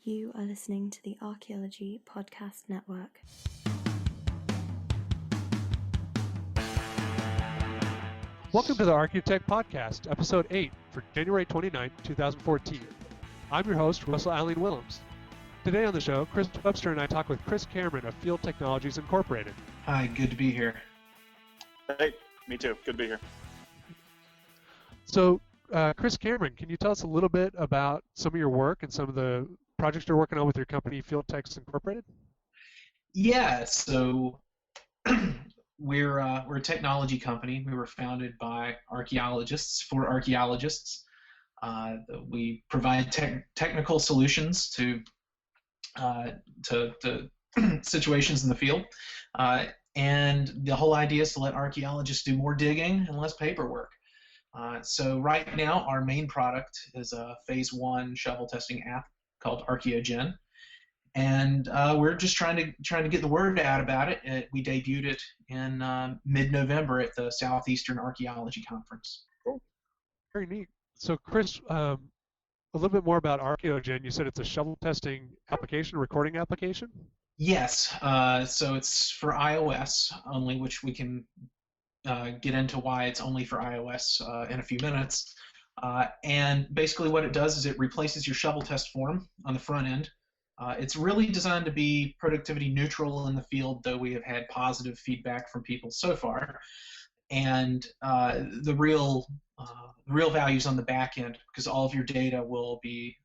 You are listening to the Archaeology Podcast Network. Welcome to the Archaeotech Podcast, Episode 8 for January 29, 2014. I'm your host, Russell Allen Willems. Today on the show, Chris Webster and I talk with Chris Cameron of Field Technologies Incorporated. Hi, good to be here. Hey, me too. Good to be here. So, Chris Cameron, can you tell us a little bit about some of your work and some of the projects you're working on with your company, Field Techs Incorporated? Yeah, so we're a technology company. We were founded by archaeologists for archaeologists. We provide technical solutions to situations in the field, and the whole idea is to let archaeologists do more digging and less paperwork. So right now, our main product is a phase 1 shovel testing app called ArchaeoGen, and we're just trying to get the word out about it. We debuted it in mid-November at the Southeastern Archaeology Conference. Cool. Very neat. So Chris, a little bit more about ArchaeoGen. You said it's a shovel testing application, recording application? Yes. So it's for iOS only, which we can get into why it's only for iOS in a few minutes. And basically what it does is it replaces your shovel test form on the front end. It's really designed to be productivity neutral in the field, though we have had positive feedback from people so far. And the real values on the back end, because all of your data will be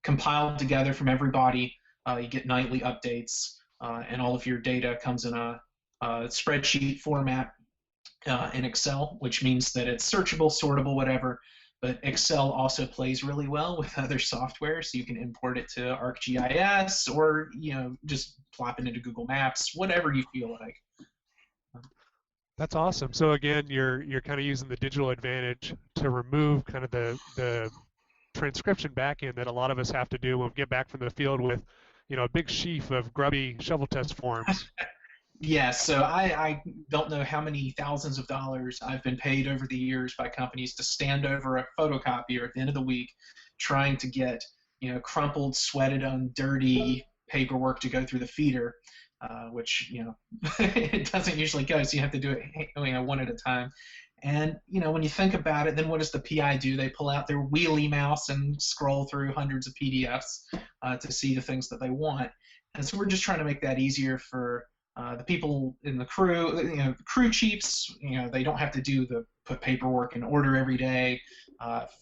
compiled together from everybody. You get nightly updates, and all of your data comes in a spreadsheet format in Excel, which means that it's searchable, sortable, whatever. But Excel also plays really well with other software, so you can import it to ArcGIS or just plop it into Google Maps, whatever you feel like. That's awesome. So again, you're kind of using the digital advantage to remove kind of the transcription backend that a lot of us have to do when we get back from the field with, a big sheaf of grubby shovel test forms. Yeah, so I don't know how many thousands of dollars I've been paid over the years by companies to stand over a photocopier at the end of the week trying to get, crumpled, sweated on, dirty paperwork to go through the feeder, which, it doesn't usually go, so you have to do it one at a time. And, when you think about it, then what does the PI do? They pull out their wheelie mouse and scroll through hundreds of PDFs to see the things that they want. And so we're just trying to make that easier for the people in the crew, the crew chiefs. They don't have to put paperwork in order every day.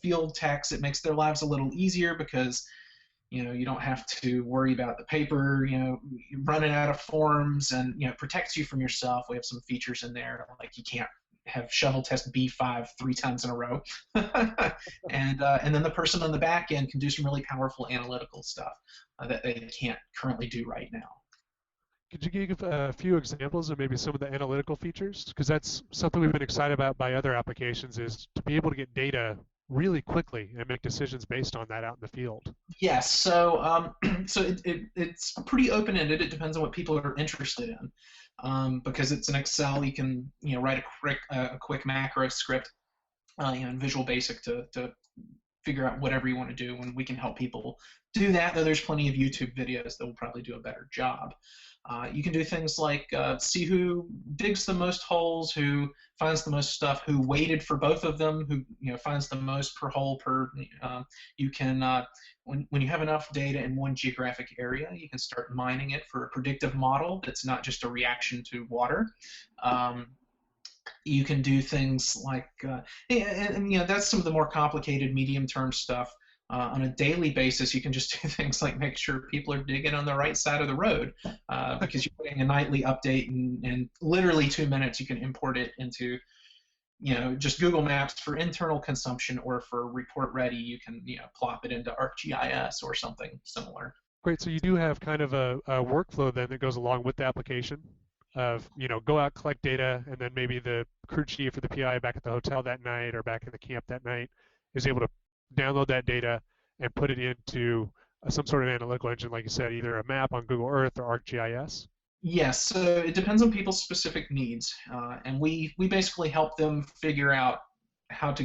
Field techs, it makes their lives a little easier because you don't have to worry about the paper, running out of forms, and it protects you from yourself. We have some features in there like you can't have shovel test B5 3 times in a row, and then the person on the back end can do some really powerful analytical stuff that they can't currently do right now. Could you give a few examples of maybe some of the analytical features? Because that's something we've been excited about by other applications, is to be able to get data really quickly and make decisions based on that out in the field. Yes, so it's pretty open-ended. It depends on what people are interested in. Because it's an Excel, you can write a quick macro script in Visual Basic to figure out whatever you want to do, and we can help people do that, though there's plenty of YouTube videos that will probably do a better job. You can do things like see who digs the most holes, who finds the most stuff, who waited for both of them, who finds the most per hole per. You can when you have enough data in one geographic area, you can start mining it for a predictive model that's not just a reaction to water. You can do things like, and that's some of the more complicated medium-term stuff. On a daily basis, you can just do things like make sure people are digging on the right side of the road, because you're putting a nightly update, and literally 2 minutes you can import it into, just Google Maps for internal consumption, or for report ready, you can plop it into ArcGIS or something similar. Great. So you do have kind of a workflow then that goes along with the application of go out, collect data, and then maybe the crew chief or the PI back at the hotel that night or back in the camp that night is able to download that data and put it into some sort of analytical engine, like you said, either a map on Google Earth or ArcGIS? Yes, so it depends on people's specific needs, and we basically help them figure out how to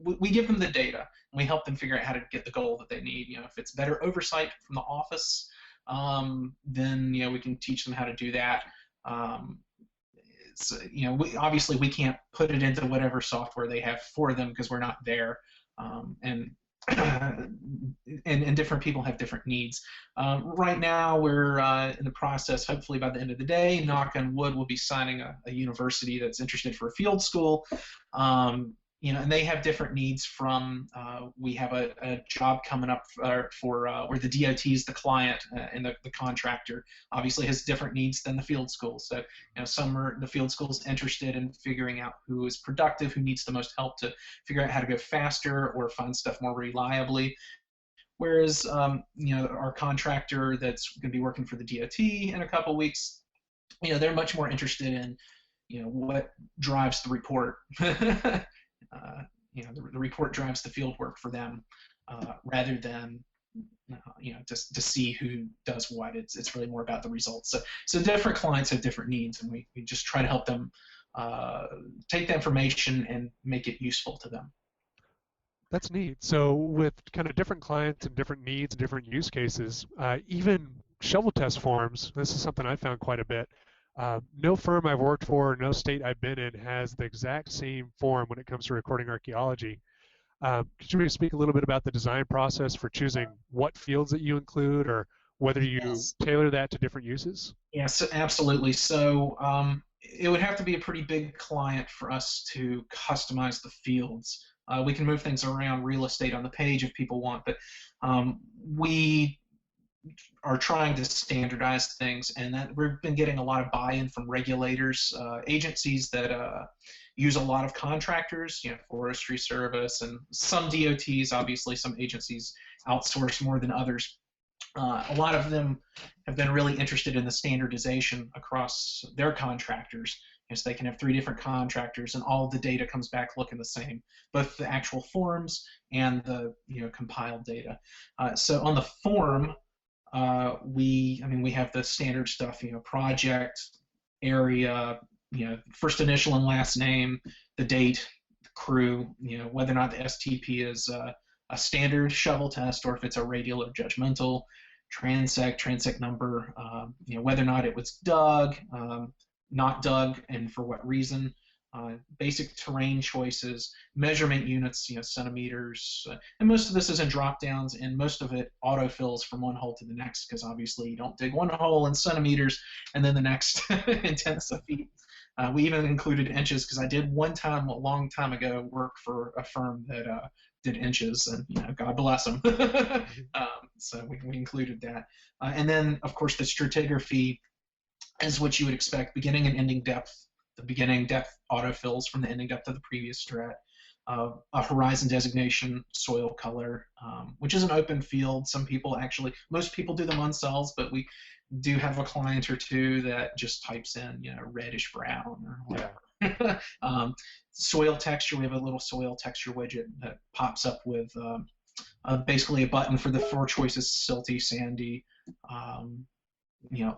we give them the data, we help them figure out how to get the goal that they need. If it's better oversight from the office, then we can teach them how to do that. Obviously we can't put it into whatever software they have for them because we're not there, and different people have different needs. Right now we're in the process, hopefully by the end of the day, knock on wood, we'll be signing a university that's interested for a field school. And they have different needs from, we have a job coming up for where the DOT is the client, and the contractor obviously has different needs than the field school. So, the field school is interested in figuring out who is productive, who needs the most help to figure out how to go faster or find stuff more reliably. Whereas, our contractor that's going to be working for the DOT in a couple weeks, they're much more interested in, what drives the report. The report drives the field work for them, rather than just to see who does what. It's really more about the results. So different clients have different needs, and we just try to help them take the information and make it useful to them. That's neat. So with kind of different clients and different needs and different use cases, even shovel test forms, this is something I found quite a bit. No firm I've worked for, no state I've been in has the exact same form when it comes to recording archaeology. Could you maybe speak a little bit about the design process for choosing what fields that you include, or whether you tailor that to different uses? Yes, absolutely. So it would have to be a pretty big client for us to customize the fields. We can move things around real estate on the page if people want, but we are trying to standardize things, and that we've been getting a lot of buy-in from regulators, agencies that use a lot of contractors, Forestry Service, and some DOTs. Obviously, some agencies outsource more than others. A lot of them have been really interested in the standardization across their contractors. So they can have 3 different contractors, and all of the data comes back looking the same, both the actual forms and the compiled data. So on the form, we have the standard stuff, project, area, first initial and last name, the date, the crew, whether or not the STP is a standard shovel test or if it's a radial or judgmental, transect number, whether or not it was dug, not dug, and for what reason. Basic terrain choices, measurement units, centimeters, and most of this is in drop downs, and most of it autofills from one hole to the next, because obviously you don't dig one hole in centimeters and then the next in tenths of feet. We even included inches, because I did one time, a long time ago, work for a firm that did inches, and God bless them. So we included that. And then, of course, the stratigraphy is what you would expect, beginning and ending depth. The beginning depth autofills from the ending depth of the previous strat. A horizon designation, soil color, which is an open field. Most people do them on cells, but we do have a client or two that just types in, reddish brown or whatever. Soil texture, we have a little soil texture widget that pops up with basically a button for the 4 choices: silty, sandy,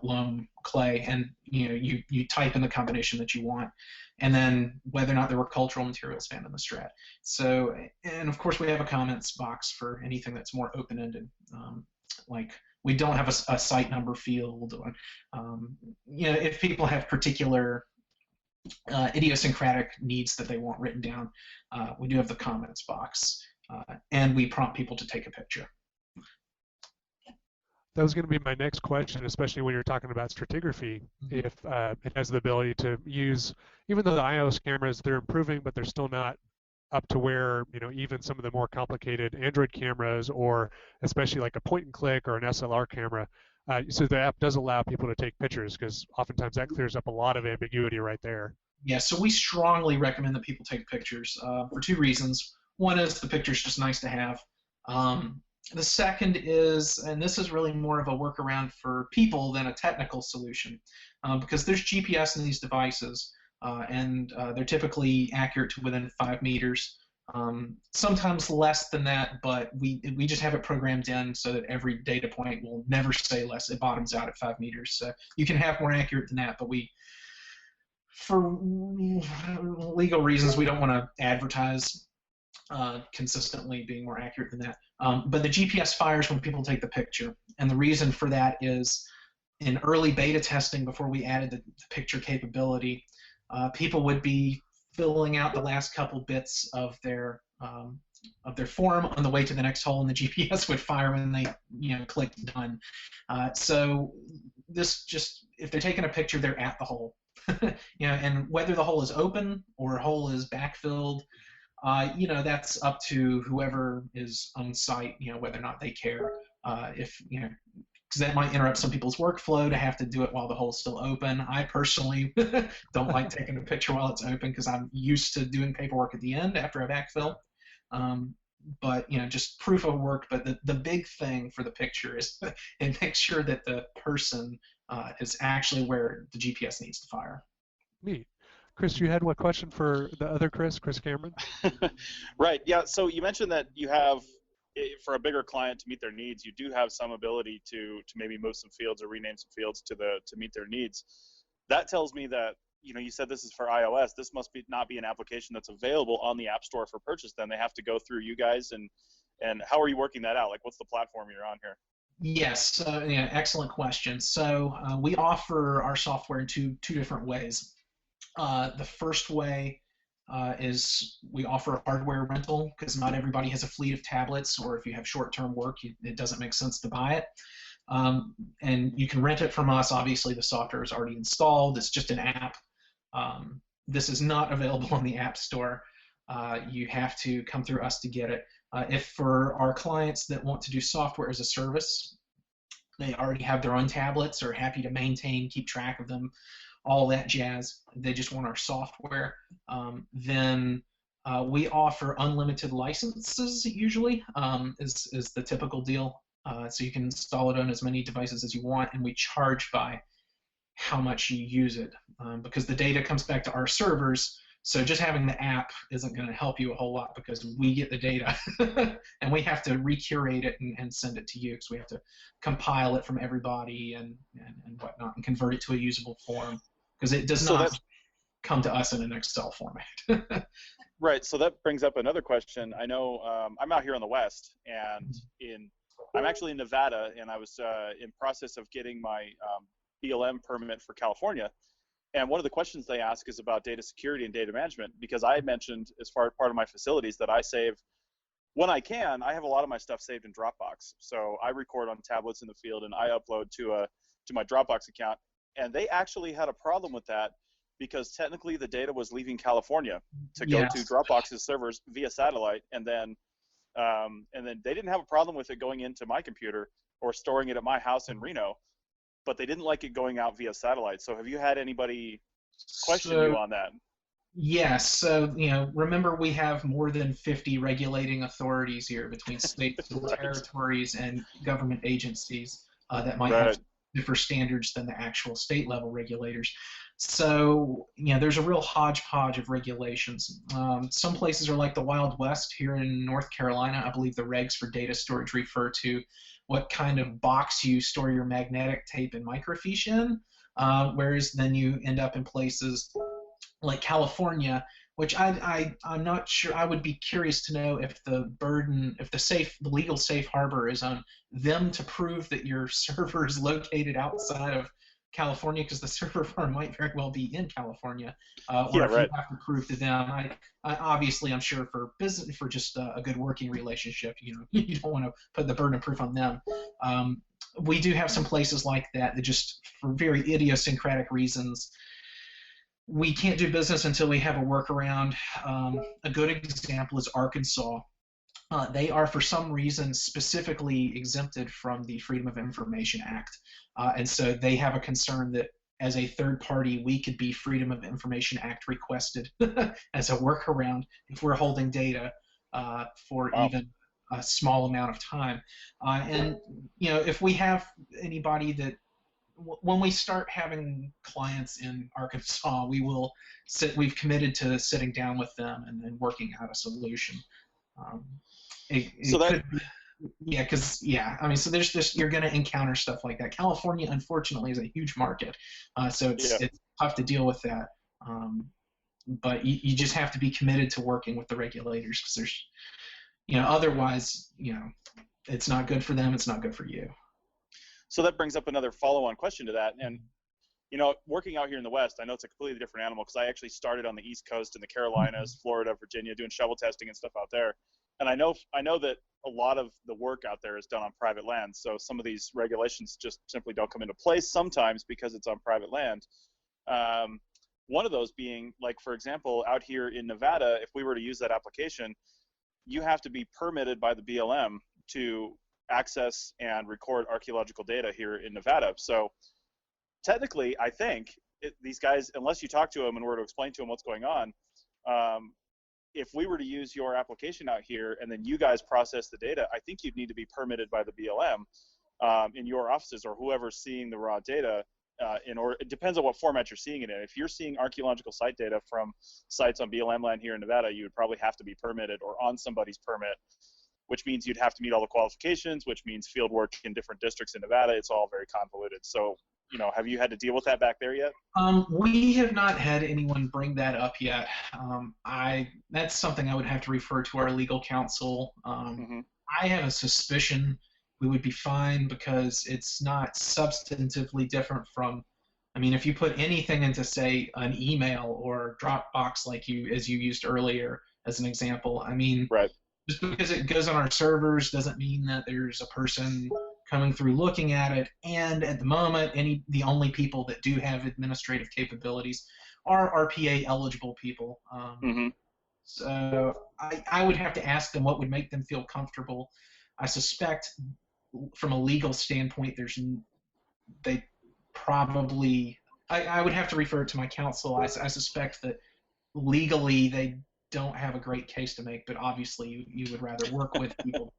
loam, clay, and you type in the combination that you want, and then whether or not there were cultural materials found in the strat. So, and of course we have a comments box for anything that's more open-ended, like we don't have a site number field, or if people have particular idiosyncratic needs that they want written down, we do have the comments box, and we prompt people to take a picture. That was going to be my next question, especially when you're talking about stratigraphy. If it has the ability to use, even though the iOS cameras, they're improving, but they're still not up to where, even some of the more complicated Android cameras, or especially like a point and click or an SLR camera. So the app does allow people to take pictures, because oftentimes that clears up a lot of ambiguity right there. Yeah, so we strongly recommend that people take pictures for 2 reasons. One is the picture's just nice to have. The second is, and this is really more of a workaround for people than a technical solution, because there's GPS in these devices, and they're typically accurate to within 5 meters. Sometimes less than that, but we just have it programmed in so that every data point will never say less. It bottoms out at 5 meters. So you can have more accurate than that, but for legal reasons, we don't want to advertise consistently being more accurate than that. But the GPS fires when people take the picture, and the reason for that is in early beta testing before we added the picture capability, people would be filling out the last couple bits of their form on the way to the next hole, and the GPS would fire when they clicked done. So this just, if they're taking a picture, they're at the hole. And whether the hole is open or a hole is backfilled, that's up to whoever is on site, whether or not they care. If because that might interrupt some people's workflow to have to do it while the hole's still open. I personally don't like taking a picture while it's open because I'm used to doing paperwork at the end after I backfill. But just proof of work. But the big thing for the picture is and make sure that the person is actually where the GPS needs to fire. Neat. Chris, you had one question for the other Chris Cameron? Right. Yeah. So you mentioned that you have, for a bigger client to meet their needs, you do have some ability to maybe move some fields or rename some fields to meet their needs. That tells me that you said this is for iOS. This must not be an application that's available on the App Store for purchase. Then they have to go through you guys, and how are you working that out? Like, what's the platform you're on here? Yes. Excellent question. So we offer our software in two different ways. The first way is we offer hardware rental because not everybody has a fleet of tablets, or if you have short-term work, it doesn't make sense to buy it. And you can rent it from us. Obviously, the software is already installed. It's just an app. This is not available on the App Store. You have to come through us to get it. If for our clients that want to do software as a service, they already have their own tablets, are happy to maintain, keep track of them, all that jazz, they just want our software, then we offer unlimited licenses usually, is the typical deal. So you can install it on as many devices as you want, and we charge by how much you use it, because the data comes back to our servers. So just having the app isn't going to help you a whole lot because we get the data and we have to recurate it and send it to you, because we have to compile it from everybody and whatnot and convert it to a usable form, because it does not come to us in an Excel format. Right. So that brings up another question. I know I'm out here in the West, and I'm actually in Nevada, and I was in process of getting my BLM permit for California. And one of the questions they ask is about data security and data management, because I mentioned as part of my facilities that I save, when I can, I have a lot of my stuff saved in Dropbox. So I record on tablets in the field and I upload to my Dropbox account. And they actually had a problem with that because technically the data was leaving California to go to Dropbox's servers via satellite, and then they didn't have a problem with it going into my computer or storing it at my house in Reno. But they didn't like it going out via satellite. So have you had anybody question you on that? Yes. So, remember we have more than 50 regulating authorities here between states and territories and government agencies that might have different standards than the actual state level regulators. So, there's a real hodgepodge of regulations. Some places are like the Wild West. Here in North Carolina, I believe the regs for data storage refer to what kind of box you store your magnetic tape and microfiche in, whereas then you end up in places like California, which I'm not sure. I would be curious to know if the legal safe harbor is on them to prove that your server is located outside of California, because the server farm might very well be in California, or if you have to prove to them. Obviously, I'm sure for business, for just a good working relationship, you don't want to put the burden of proof on them. We do have some places like that just for very idiosyncratic reasons, we can't do business until we have a workaround. A good example is Arkansas. They are, for some reason, specifically exempted from the Freedom of Information Act. And so they have a concern that as a third party, we could be Freedom of Information Act requested as a workaround if we're holding data for even a small amount of time. And, if we have anybody that, when we start having clients in Arkansas, we've committed to sitting down with them and working out a solution. So there's just, you're going to encounter stuff like that. California, unfortunately, is a huge market, so it's tough to deal with that. but you just have to be committed to working with the regulators, because there's, otherwise, it's not good for them, it's not good for you. So that brings up another follow-on question to that. And working out here in the West, I know it's a completely different animal, because I actually started on the East Coast in the Carolinas, Florida, Virginia, doing shovel testing and stuff out there. And I know that a lot of the work out there is done on private land. So some of these regulations just simply don't come into place sometimes because it's on private land. One of those being, like, for example, out here in Nevada, if we were to use that application, you have to be permitted by the BLM to access and record archaeological data here in Nevada. So technically, I think these guys, unless you talk to them and were to explain to them what's going on, if we were to use your application out here and then you guys process the data, I think you'd need to be permitted by the BLM in your offices, or whoever's seeing the raw data. It depends on what format you're seeing it in. If you're seeing archaeological site data from sites on BLM land here in Nevada, you would probably have to be permitted or on somebody's permit, which means you'd have to meet all the qualifications, which means field work in different districts in Nevada. It's all very convoluted. So, have you had to deal with that back there yet? We have not had anyone bring that up yet. That's something I would have to refer to our legal counsel. I have a suspicion we would be fine, because it's not substantively different from, if you put anything into, say, an email or Dropbox, as you used earlier as an example, right. Just because it goes on our servers doesn't mean that there's a person coming through looking at it. And at the moment, the only people that do have administrative capabilities are RPA eligible people. So I would have to ask them what would make them feel comfortable. I suspect, from a legal standpoint, I would have to refer it to my counsel. I suspect that legally they don't have a great case to make, but obviously you would rather work with people.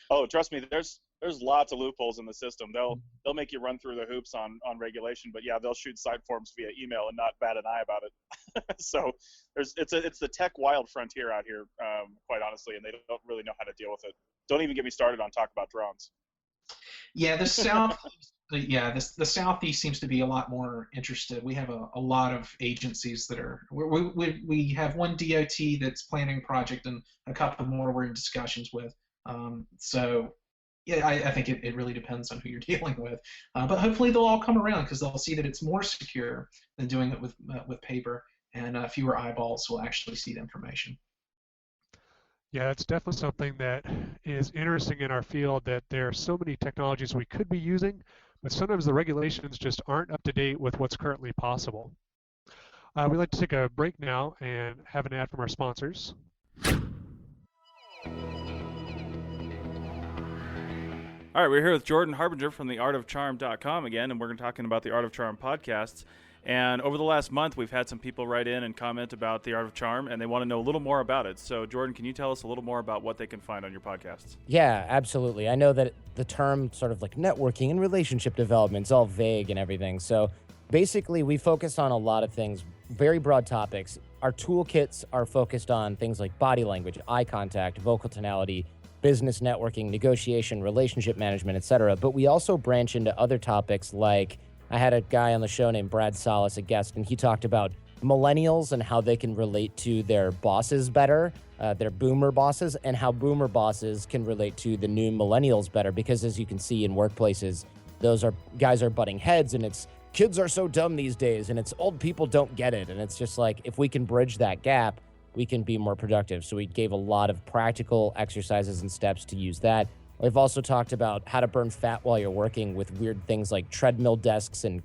Oh, trust me, there's lots of loopholes in the system. They'll make you run through the hoops on regulation, but yeah, they'll shoot site forms via email and not bat an eye about it. So it's the tech wild frontier out here, quite honestly, and they don't really know how to deal with it. Don't even get me started on talk about drones. Yeah, the South. The Southeast seems to be a lot more interested. We have a lot of agencies that are. We have one DOT that's planning a project, and a couple more we're in discussions with. So yeah, I think it really depends on who you're dealing with. But hopefully they'll all come around, because they'll see that it's more secure than doing it with paper, and fewer eyeballs will actually see the information. Yeah, that's definitely something that is interesting in our field, that there are so many technologies we could be using, but sometimes the regulations just aren't up to date with what's currently possible. We'd like to take a break now and have an ad from our sponsors. All right, we're here with Jordan Harbinger from theartofcharm.com again, and we're talking about the Art of Charm podcasts. And over the last month, we've had some people write in and comment about the Art of Charm, and they want to know a little more about it. So, Jordan, can you tell us a little more about what they can find on your podcasts? Yeah, absolutely. I know that the term sort of like networking and relationship development is all vague and everything. So, basically, we focus on a lot of things, very broad topics. Our toolkits are focused on things like body language, eye contact, vocal tonality, business networking, negotiation, relationship management, etc. But we also branch into other topics like, I had a guy on the show named Brad Salas, a guest, and he talked about millennials and how they can relate to their bosses better, their boomer bosses, and how boomer bosses can relate to the new millennials better. Because as you can see in workplaces, guys are butting heads, and it's kids are so dumb these days, and it's old people don't get it. And it's just like, if we can bridge that gap, we can be more productive. So we gave a lot of practical exercises and steps to use that. We've also talked about how to burn fat while you're working with weird things like treadmill desks and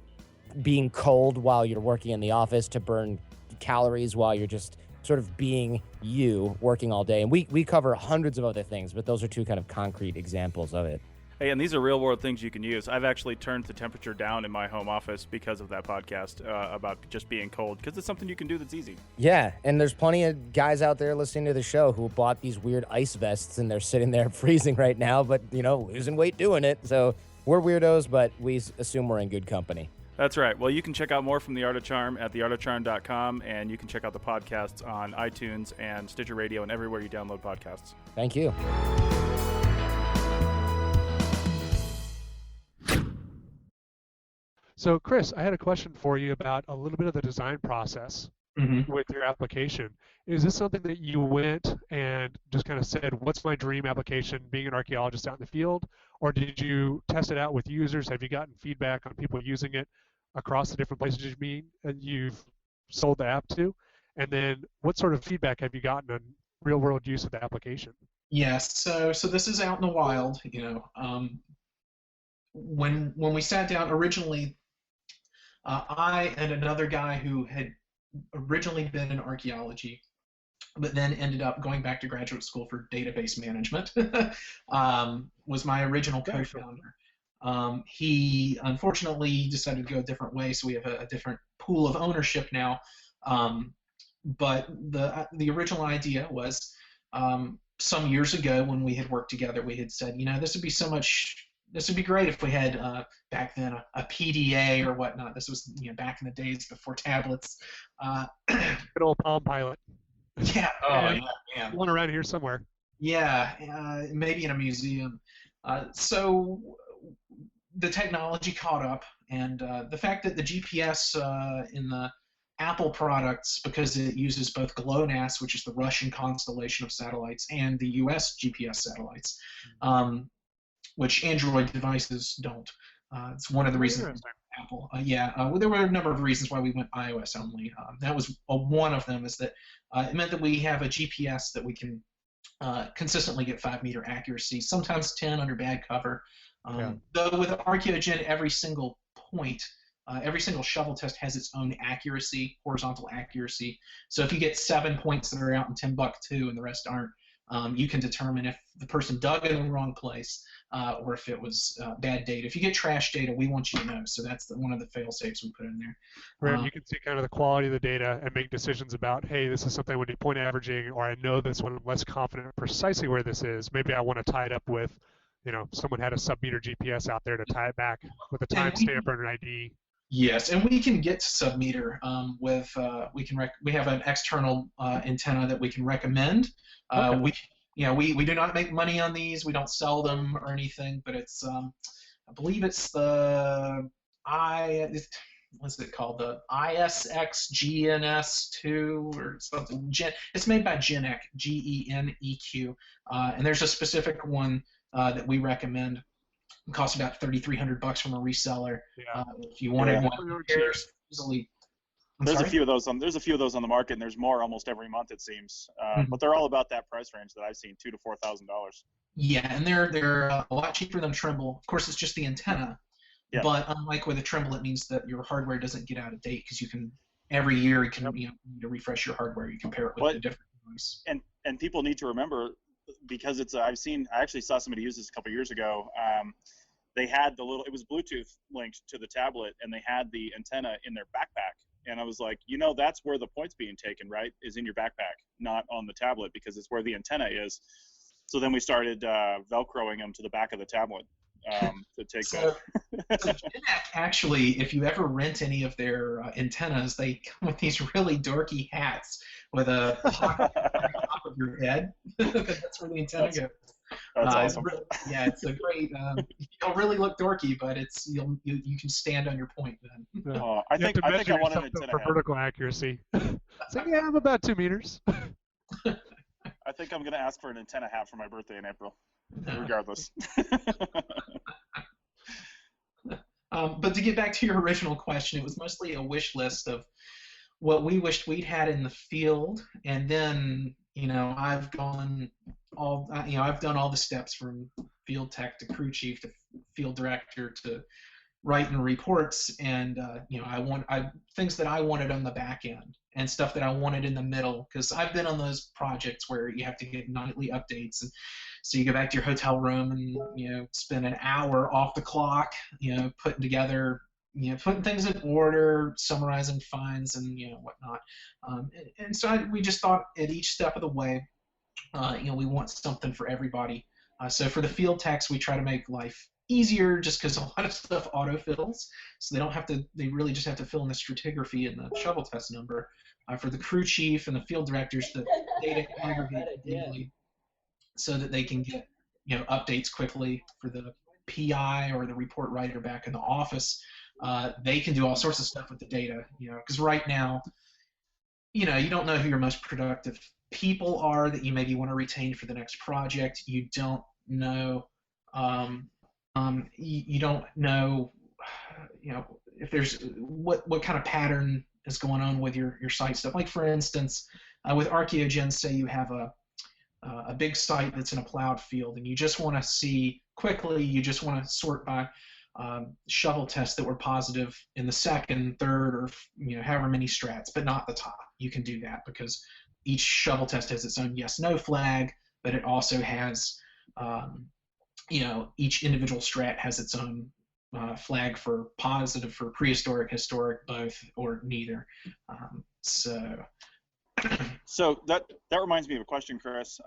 being cold while you're working in the office to burn calories while you're just sort of being you working all day. And we cover hundreds of other things, but those are two kind of concrete examples of it. Hey, and these are real world things you can use. I've actually turned the temperature down in my home office because of that podcast about just being cold, because it's something you can do that's easy. Yeah, and there's plenty of guys out there listening to the show who bought these weird ice vests, and they're sitting there freezing right now, but, losing weight doing it. So we're weirdos, but we assume we're in good company. That's right. Well, you can check out more from The Art of Charm at theartofcharm.com, and you can check out the podcasts on iTunes and Stitcher Radio and everywhere you download podcasts. Thank you. So, Chris, I had a question for you about a little bit of the design process. with your application. Is this something that you went and just kind of said, what's my dream application being an archaeologist out in the field? Or did you test it out with users? Have you gotten feedback on people using it across the different places you've sold the app to? And then what sort of feedback have you gotten on real world use of the application? Yes, so this is out in the wild, when we sat down originally, I and another guy who had originally been in archaeology, but then ended up going back to graduate school for database management, was my original co-founder. He unfortunately decided to go a different way, so we have a different pool of ownership now. But the original idea was, some years ago when we had worked together, we had said, this would be great if we had back then a PDA or whatnot. This was back in the days before tablets. Good old Palm Pilot. Yeah. Oh yeah. One around here somewhere. Yeah. Maybe in a museum. So the technology caught up, and the fact that the GPS in the Apple products, because it uses both GLONASS, which is the Russian constellation of satellites, and the US GPS satellites, which Android devices don't. It's one of the reasons Apple. Well, there were a number of reasons why we went iOS only. That was one of them, is that it meant that we have a GPS that we can consistently get 5-meter accuracy, sometimes 10 under bad cover. Though with ArchaeoGen, every single point, every single shovel test has its own accuracy, horizontal accuracy. So if you get 7 points that are out in Timbuktu and the rest aren't, you can determine if the person dug in the wrong place or if it was bad data. If you get trash data, we want you to know. So that's one of the fail-safes we put in there. Right, you can see kind of the quality of the data and make decisions about, hey, this is something I would do point averaging, or I know this one, I'm less confident precisely where this is. Maybe I want to tie it up with, someone had a sub-meter GPS out there to tie it back with a timestamp or an ID. Yes, and we can get to sub-meter with we have an external antenna that we can recommend. We do not make money on these. We don't sell them or anything, but it's I believe it's what's it called? The ISXGNS2 or something. It's made by Geneq, GENEQ, and there's a specific one that we recommend. It costs about $3,300 from a reseller. If you wanted one, easily. There's a few of those on the market, and there's more almost every month, it seems. But they're all about that price range that I've seen, $2,000 to $4,000. Yeah, and they're a lot cheaper than Trimble. Of course, it's just the antenna. Yeah. But unlike with a Trimble, it means that your hardware doesn't get out of date, because you can every year you need to refresh your hardware. You compare it with a different device. And people need to remember, because it's I actually saw somebody use this a couple years ago. They had it was Bluetooth linked to the tablet, and they had the antenna in their backpack. And I was like, that's where the point's being taken, right? Is in your backpack, not on the tablet, because it's where the antenna is. So then we started Velcroing them to the back of the tablet to take that. So Geneq, actually, if you ever rent any of their antennas, they come with these really dorky hats with a pocket on top of your head. That's where the antenna goes. That's awesome. It's a great. You'll really look dorky, but you can stand on your point then. I think I want an antenna for vertical accuracy. It's like, I'm about 2 meters. I think I'm going to ask for an antenna hat for my birthday in April, regardless. But to get back to your original question, it was mostly a wish list of what we wished we'd had in the field, and then I've done all the steps from field tech to crew chief to field director to writing reports, and things that I wanted on the back end and stuff that I wanted in the middle, because I've been on those projects where you have to get nightly updates, and so you go back to your hotel room and spend an hour off the clock putting together putting things in order, summarizing finds, and whatnot. And so we just thought at each step of the way, we want something for everybody. So for the field techs, we try to make life easier, just because a lot of stuff autofills, so they really just have to fill in the stratigraphy and the shovel test number. For the crew chief and the field directors, the data aggregate daily, so that they can get updates quickly. For the PI or the report writer back in the office, they can do all sorts of stuff with the data, because right now you know, you don't know who your most productive people are that you maybe want to retain for the next project. You don't know, you don't know, you know, if there's what kind of pattern is going on with your site stuff. Like for instance, with ArchaeoGen, say you have a big site that's in a plowed field, and you just want to see quickly, you just want to sort by shovel tests that were positive in the second, third, or you know, however many strats, but not the top. You can do that because each shovel test has its own yes/no flag, but it also has, you know, each individual strat has its own flag for positive, for prehistoric, historic, both, or neither. So So that reminds me of a question, Chris.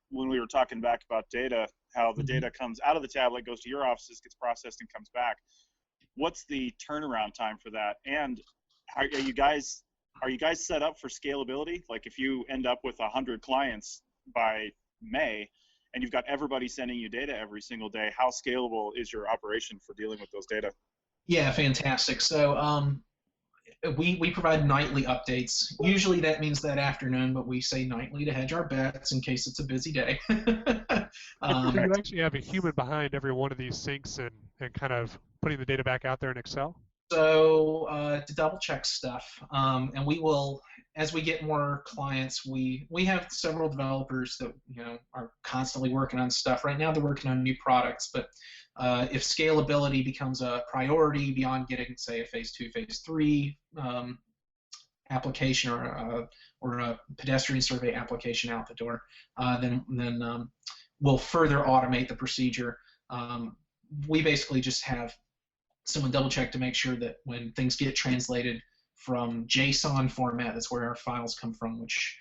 When we were talking back about data, how the data comes out of the tablet, goes to your offices, gets processed, and comes back. What's the turnaround time for that? And are you guys set up for scalability? Like if you end up with 100 clients by May, and you've got everybody sending you data every single day, how scalable is your operation for dealing with those data? yeah, fantastic. So we provide nightly updates. Usually that means that afternoon, but we say nightly to hedge our bets in case it's a busy day. Do you actually have a human behind every one of these syncs and kind of putting the data back out there in Excel? So to double check stuff, and we will, as we get more clients, we have several developers that, you know, are constantly working on stuff. Right now they're working on new products, but if scalability becomes a priority beyond getting, say, a phase 2, phase 3 application, or a pedestrian survey application out the door, then we'll further automate the procedure. We basically just have someone double check to make sure that when things get translated from JSON format, that's where our files come from, which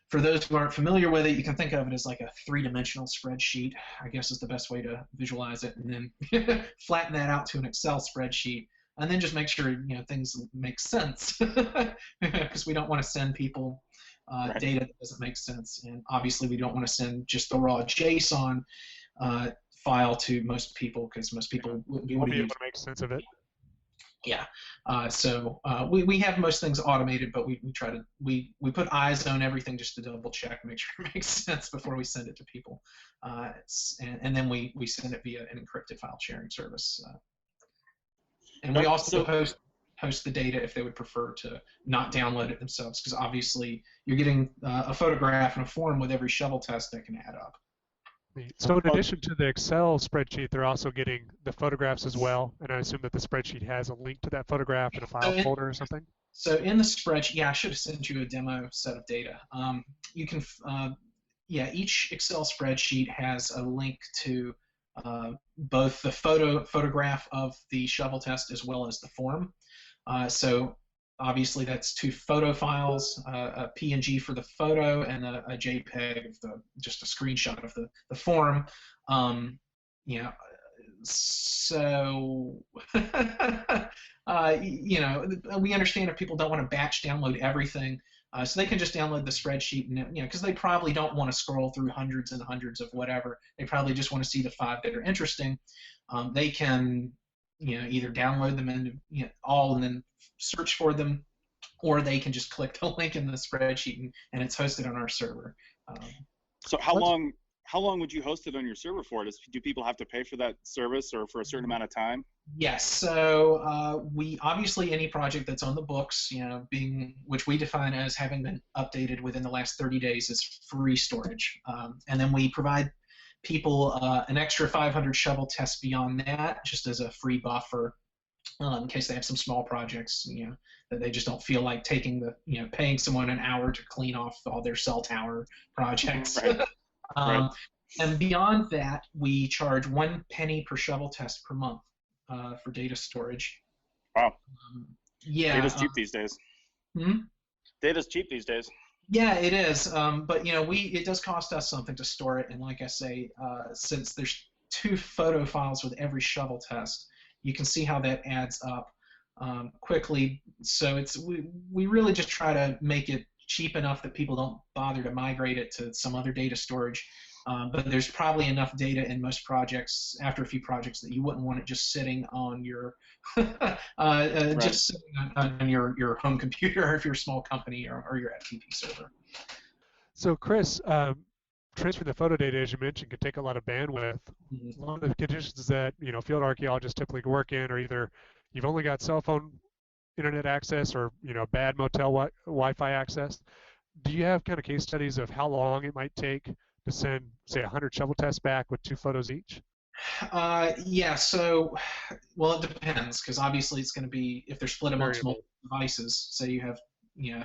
for those who aren't familiar with it, you can think of it as like a three-dimensional spreadsheet, I guess is the best way to visualize it, and then flatten that out to an Excel spreadsheet, and then just make sure, you know, things make sense, because we don't want to send people data that doesn't make sense, and obviously we don't want to send just the raw JSON file to most people, because most people wouldn't be able to make sense of it. Yeah, so we have most things automated, but we try to we put eyes on everything just to double check, make sure it makes sense before we send it to people, and then we send it via an encrypted file sharing service, and we also host the data if they would prefer to not download it themselves, because obviously you're getting a photograph and a form with every shovel test that can add up. So in addition to the Excel spreadsheet, they're also getting the photographs as well, and I assume that the spreadsheet has a link to that photograph in a file folder or something? So in the spreadsheet, yeah, I should have sent you a demo set of data. You can, yeah, each Excel spreadsheet has a link to both the photograph of the shovel test as well as the form. So obviously that's two photo files, a PNG for the photo and a JPEG of just a screenshot of the form. You know, so you know, we understand if people don't want to batch download everything, so they can just download the spreadsheet, and, you know, because they probably don't want to scroll through hundreds and hundreds of whatever. They probably just want to see the 5 that are interesting. They can, you know, either download them and, you know, all and then search for them, or they can just click the link in the spreadsheet and it's hosted on our server. So how long would you host it on your server for? Do people have to pay for that service or for a certain amount of time? Yes. So we obviously, any project that's on the books, you know, which we define as having been updated within the last 30 days, is free storage, and then we provide people an extra 500 shovel tests beyond that, just as a free buffer, in case they have some small projects, you know, that they just don't feel like paying someone an hour to clean off all their cell tower projects. Right. Right. And beyond that, we charge 1 penny per shovel test per month for data storage. Wow. Yeah. Data's cheap these days. Data's cheap these days. Yeah, it is. But, you know, it does cost us something to store it. And like I say, since there's 2 photo files with every shovel test, you can see how that adds up quickly. So we really just try to make it cheap enough that people don't bother to migrate it to some other data storage. But there's probably enough data in most projects, after a few projects, that you wouldn't want it just sitting on your just sitting on your home computer if you're a small company, or your FTP server. So Chris, transferring the photo data, as you mentioned, could take a lot of bandwidth. Mm-hmm. One of the conditions that field archaeologists typically work in are either you've only got cell phone internet access or bad motel Wi-Fi access. Do you have kind of case studies of how long it might take to send, say, 100 shovel tests back with 2 photos each? Yeah. So, well, it depends, because obviously it's going to be, if they're split amongst Variable. multiple devices. Say you have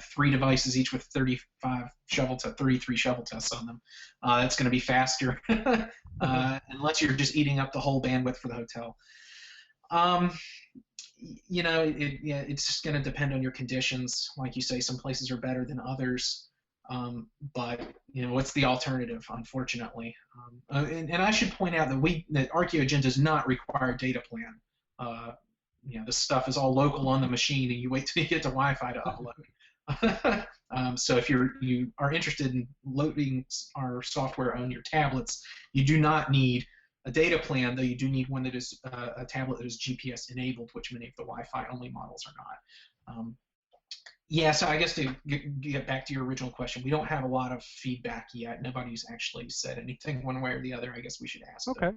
3 devices each with 33 shovel tests on them. It's going to be faster, unless you're just eating up the whole bandwidth for the hotel. It's just going to depend on your conditions. Like you say, some places are better than others. But what's the alternative? Unfortunately, and I should point out that ArchaeoGen does not require a data plan. This stuff is all local on the machine, and you wait till you get to Wi-Fi to upload. So if you are interested in loading our software on your tablets, you do not need a data plan, though you do need one that is a tablet that is GPS enabled, which many of the Wi-Fi only models are not. Yeah, so I guess to get back to your original question, we don't have a lot of feedback yet. Nobody's actually said anything one way or the other. I guess we should ask them. Okay.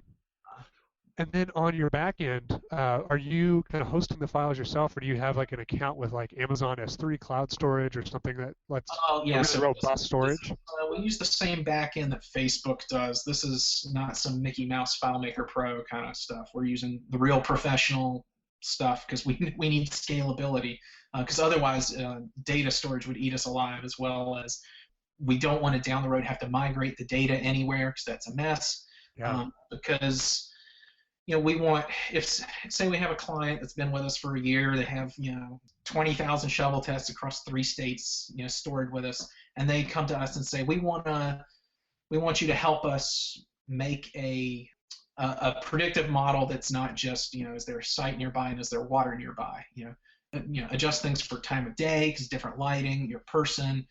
And then on your back end, are you kind of hosting the files yourself, or do you have like an account with like Amazon S3 cloud storage or something that lets really robust storage? We use the same back end that Facebook does. This is not some Mickey Mouse FileMaker Pro kind of stuff. We're using the real professional stuff because we need scalability. Because otherwise, data storage would eat us alive, as well as we don't want to down the road have to migrate the data anywhere, because that's a mess. Yeah. Because we want, if say we have a client that's been with us for a year, they have 20,000 shovel tests across 3 states stored with us, and they come to us and say, we want you to help us make a predictive model that's not just is there a site nearby and is there water nearby, adjust things for time of day, because different lighting, your person,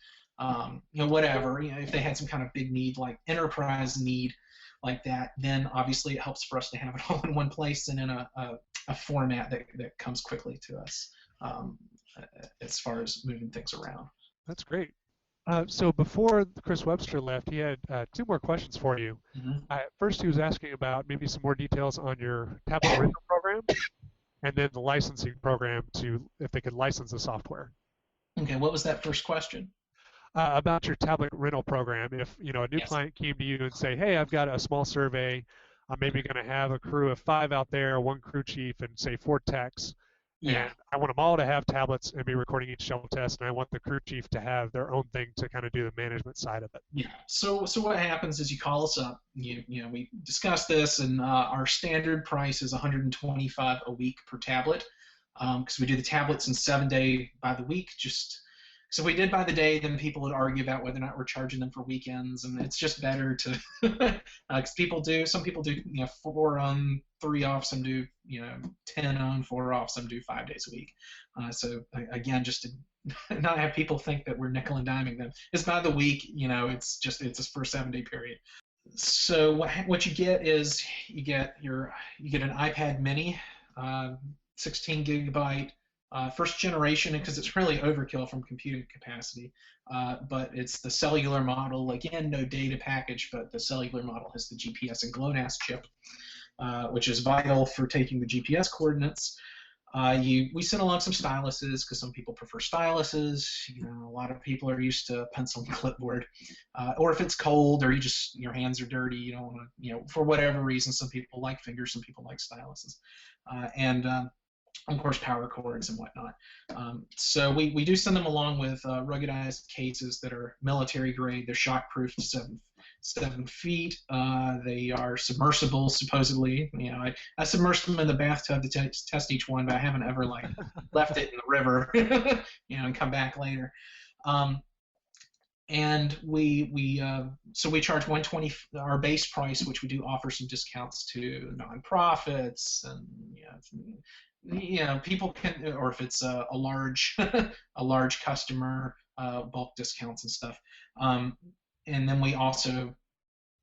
whatever. If they had some kind of big need, like enterprise need like that, then obviously it helps for us to have it all in one place and in a format that comes quickly to us, as far as moving things around. That's great. So before Chris Webster left, he had 2 more questions for you. Mm-hmm. First, he was asking about maybe some more details on your tablet rental program, and then the licensing program if they could license the software. Okay, what was that first question? About your tablet rental program. If a new Yes. client came to you and say, hey, I've got a small survey, I'm maybe going to have a crew of 5 out there, 1 crew chief, and say 4 techs. Yeah. And I want them all to have tablets and be recording each shovel test, and I want the crew chief to have their own thing to kind of do the management side of it. Yeah. So what happens is you call us up. We discuss this, and our standard price is $125 a week per tablet, because we do the tablets in 7-day by the week. So if we did by the day, then people would argue about whether or not we're charging them for weekends, and it's just better to, because some people do 4 on, 3 off, some do 10 on, 4 off, some do 5 days a week. So again, just to not have people think that we're nickel and diming them. It's by the week, it's for a 7-day period. So what you get is you get an iPad Mini, 16 gigabyte. First generation, because it's really overkill from computing capacity, but it's the cellular model. Again, no data package, but the cellular model has the GPS and GLONASS chip, which is vital for taking the GPS coordinates. We send along some styluses, because some people prefer styluses. A lot of people are used to pencil and clipboard. Or if it's cold, or your hands are dirty, you don't want to, for whatever reason, some people like fingers, some people like styluses. And of course, power cords and whatnot. So we do send them along with ruggedized cases that are military grade. They're shockproof to 7 feet. They are submersible, supposedly. I submersed them in the bathtub to test each one, but I haven't ever left it in the river, and come back later. And so we charge $120, our base price, which we do offer some discounts to nonprofits, and people can, or if it's a large customer, bulk discounts and stuff. And then we also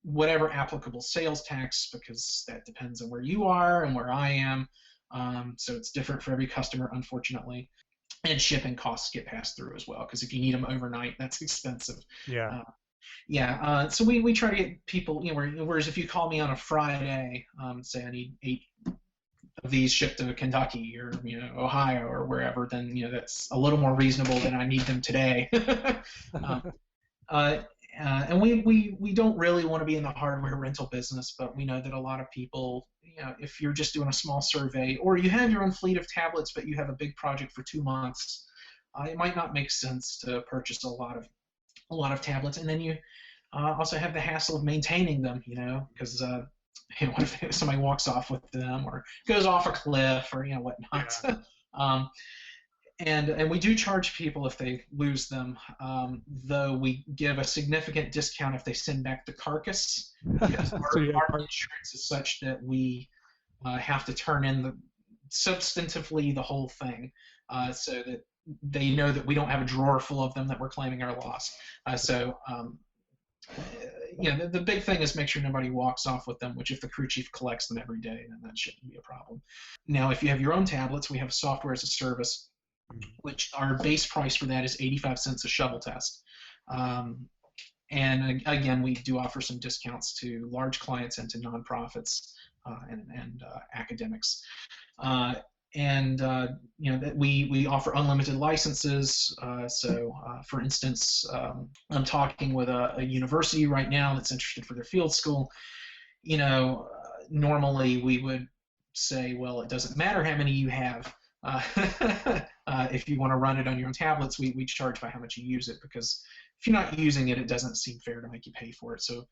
whatever applicable sales tax, because that depends on where you are and where I am. So it's different for every customer, unfortunately. And shipping costs get passed through as well, because if you need them overnight, that's expensive. Yeah. So we try to get people, whereas if you call me on a Friday, say I need 8 of these shipped to Kentucky or Ohio or wherever, then that's a little more reasonable than I need them today. And we don't really want to be in the hardware rental business, but we know that a lot of people, if you're just doing a small survey, or you have your own fleet of tablets, but you have a big project for 2 months, it might not make sense to purchase a lot of tablets, and then you also have the hassle of maintaining them, because what if somebody walks off with them or goes off a cliff or whatnot. Yeah. And we do charge people if they lose them, though we give a significant discount if they send back the carcass. Because our insurance is such that we have to turn in substantively the whole thing, so that they know that we don't have a drawer full of them that we're claiming are lost. The big thing is make sure nobody walks off with them, which if the crew chief collects them every day, then that shouldn't be a problem. Now, if you have your own tablets, we have software as a service, which our base price for that is 85 cents a shovel test. And again, we do offer some discounts to large clients and to nonprofits and academics. That we offer unlimited licenses. For instance, I'm talking with a university right now that's interested for their field school. Normally we would say, well, it doesn't matter how many you have. If you want to run it on your own tablets, we charge by how much you use it, because if you're not using it, it doesn't seem fair to make you pay for it. So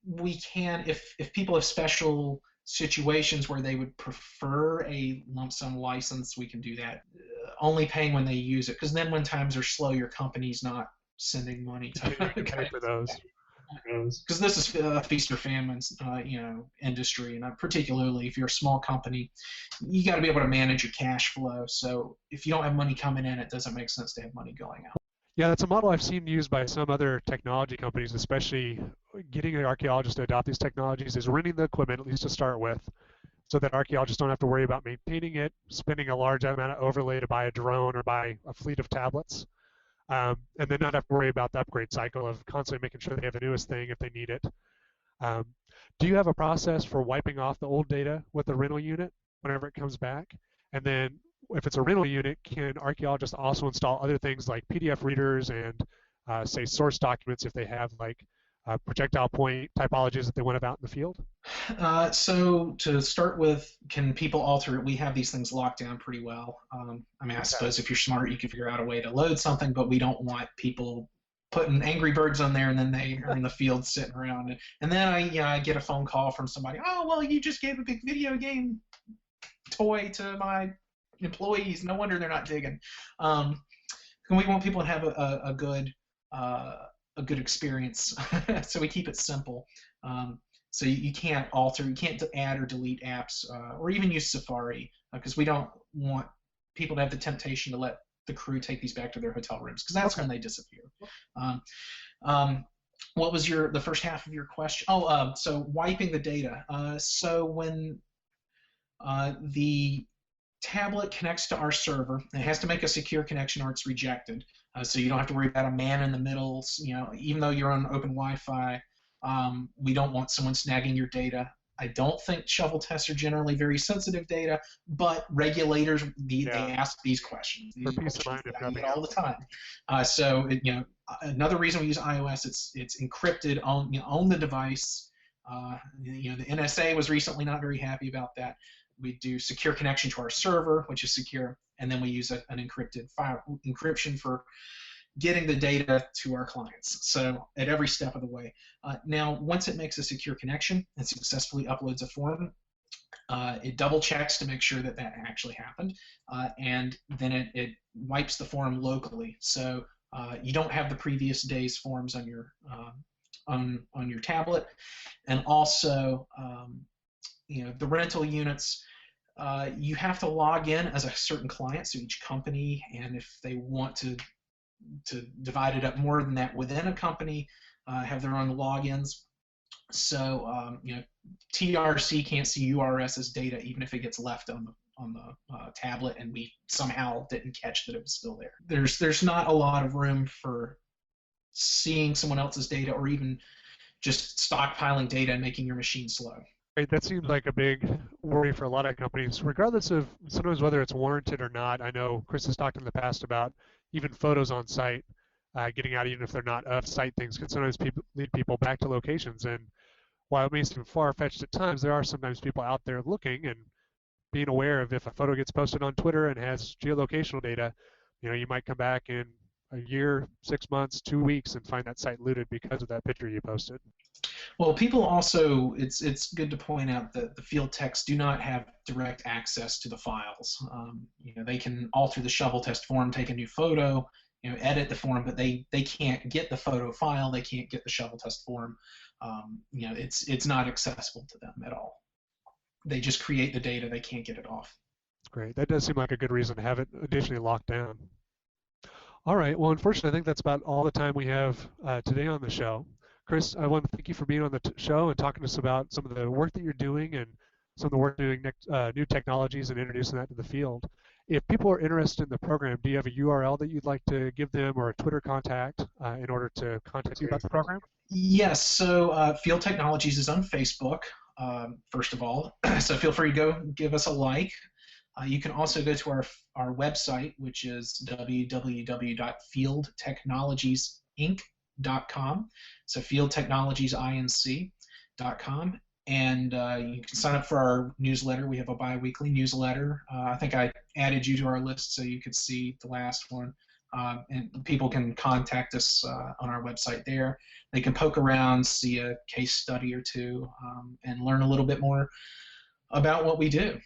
we can, if people have special situations where they would prefer a lump sum license, we can do that, only paying when they use it, because then when times are slow, your company's not sending money to pay for those. Because this is a feast or famine, industry, and particularly if you're a small company, you got to be able to manage your cash flow. So if you don't have money coming in, it doesn't make sense to have money going out. Yeah, that's a model I've seen used by some other technology companies, especially getting an archaeologist to adopt these technologies, is renting the equipment, at least to start with, so that archaeologists don't have to worry about maintaining it, spending a large amount of overlay to buy a drone or buy a fleet of tablets, and then not have to worry about the upgrade cycle of constantly making sure they have the newest thing if they need it. Do you have a process for wiping off the old data with the rental unit whenever it comes back? And then if it's a rental unit, can archaeologists also install other things like PDF readers and, say, source documents if they have like projectile point typologies that they want to have out in the field? So to start with, can people alter it? We have these things locked down pretty well. I suppose if you're smart, you can figure out a way to load something, but we don't want people putting Angry Birds on there and then they are in the field sitting around. And then I get a phone call from somebody, oh, well, you just gave a big video game toy to my employees. No wonder they're not digging. We want people to have a good experience, so we keep it simple. So you can't alter, you can't add or delete apps, or even use Safari, because we don't want people to have the temptation to let the crew take these back to their hotel rooms, because that's when they disappear. What was the first half of your question? So wiping the data. So when the tablet connects to our server, it has to make a secure connection or it's rejected. So you don't have to worry about a man in the middle. Even though you're on open Wi-Fi, we don't want someone snagging your data. I don't think shovel tests are generally very sensitive data, but regulators they ask these questions. These questions I get all the time. Another reason we use iOS, it's encrypted on the device. The NSA was recently not very happy about that. We do secure connection to our server, which is secure, and then we use an encrypted file encryption for getting the data to our clients. So at every step of the way. Now, once it makes a secure connection and successfully uploads a form, it double checks to make sure that actually happened, and then it wipes the form locally. So you don't have the previous day's forms on your tablet, and also the rental units. You have to log in as a certain client, so each company, and if they want to divide it up more than that within a company, have their own logins. So TRC can't see URS's data even if it gets left on the tablet and we somehow didn't catch that it was still there. There's not a lot of room for seeing someone else's data or even just stockpiling data and making your machine slow. Right, that seems like a big worry for a lot of companies, regardless of sometimes whether it's warranted or not. I know Chris has talked in the past about even photos on site, getting out even if they're not of-site things can sometimes lead people back to locations. And while it may seem far-fetched at times, there are sometimes people out there looking and being aware of if a photo gets posted on Twitter and has geolocational data, you might come back in a year, 6 months, 2 weeks and find that site looted because of that picture you posted. Well, people also, it's good to point out that the field techs do not have direct access to the files. They can alter the shovel test form, take a new photo, edit the form, but they can't get the photo file, they can't get the shovel test form. It's not accessible to them at all. They just create the data, they can't get it off. Great. That does seem like a good reason to have it additionally locked down. All right. Well, unfortunately, I think that's about all the time we have today on the show. Chris, I want to thank you for being on the show and talking to us about some of the work that you're doing and some of the work doing new technologies and introducing that to the field. If people are interested in the program, do you have a URL that you'd like to give them or a Twitter contact in order to contact you about the program? Yes. So Field Technologies is on Facebook, first of all. So feel free to go give us a like. You can also go to our website, which is www.fieldtechnologiesinc.com. So fieldtechnologiesinc.com. And you can sign up for our newsletter. We have a bi-weekly newsletter. I think I added you to our list so you could see the last one. And people can contact us on our website there. They can poke around, see a case study or two, and learn a little bit more about what we do.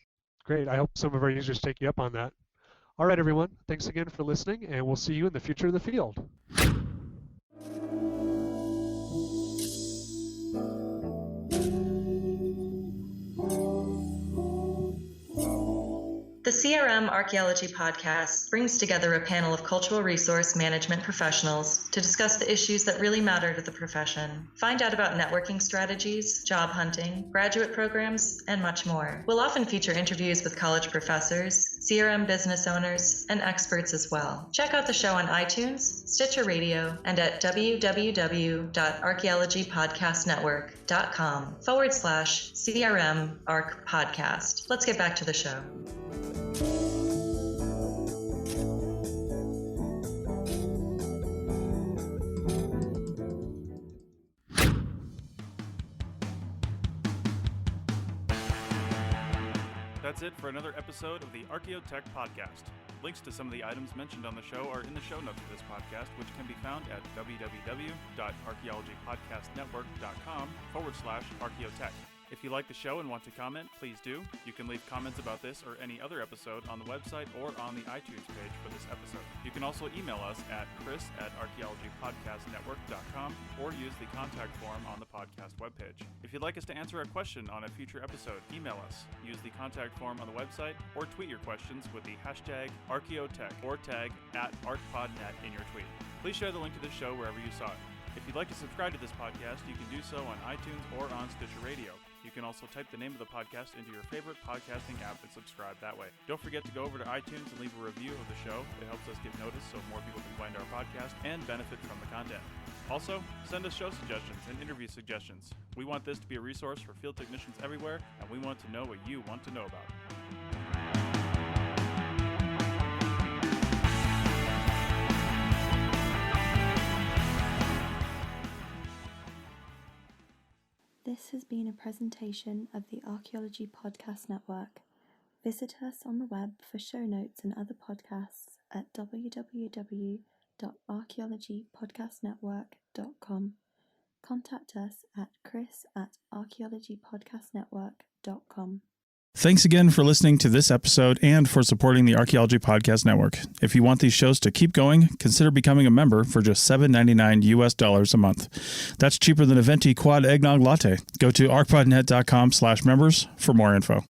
Great. I hope some of our users take you up on that. All right, everyone. Thanks again for listening, and we'll see you in the future of the field. The CRM Archaeology podcast brings together a panel of cultural resource management professionals to discuss the issues that really matter to the profession. Find out about networking strategies, job hunting, graduate programs, and much more. We'll often feature interviews with college professors, CRM business owners, and experts as well. Check out the show on iTunes, Stitcher Radio, and at www.archaeologypodcastnetwork.com/CRM Arc Podcast. Let's get back to the show. That's it for another episode of the ArchaeoTech podcast. Links to some of the items mentioned on the show are in the show notes of this podcast, which can be found at www.archaeologypodcastnetwork.com/archaeotech. If you like the show and want to comment, please do. You can leave comments about this or any other episode on the website or on the iTunes page for this episode. You can also email us at chris@archaeologypodcastnetwork.com or use the contact form on the podcast webpage. If you'd like us to answer a question on a future episode, email us. Use the contact form on the website or tweet your questions with the hashtag ArchaeoTech or tag @ArchPodNet in your tweet. Please share the link to this show wherever you saw it. If you'd like to subscribe to this podcast, you can do so on iTunes or on Stitcher Radio. You can also type the name of the podcast into your favorite podcasting app and subscribe that way. Don't forget to go over to iTunes and leave a review of the show. It helps us get noticed so more people can find our podcast and benefit from the content. Also, send us show suggestions and interview suggestions. We want this to be a resource for field technicians everywhere, and we want to know what you want to know about. This has been a presentation of the Archaeology Podcast Network. Visit us on the web for show notes and other podcasts at www.archaeologypodcastnetwork.com. Contact us at chris@archaeologypodcastnetwork.com. Thanks again for listening to this episode and for supporting the Archaeology Podcast Network. If you want these shows to keep going, consider becoming a member for just $7.99 a month. That's cheaper than a venti quad eggnog latte. Go to archpodnet.com/members for more info.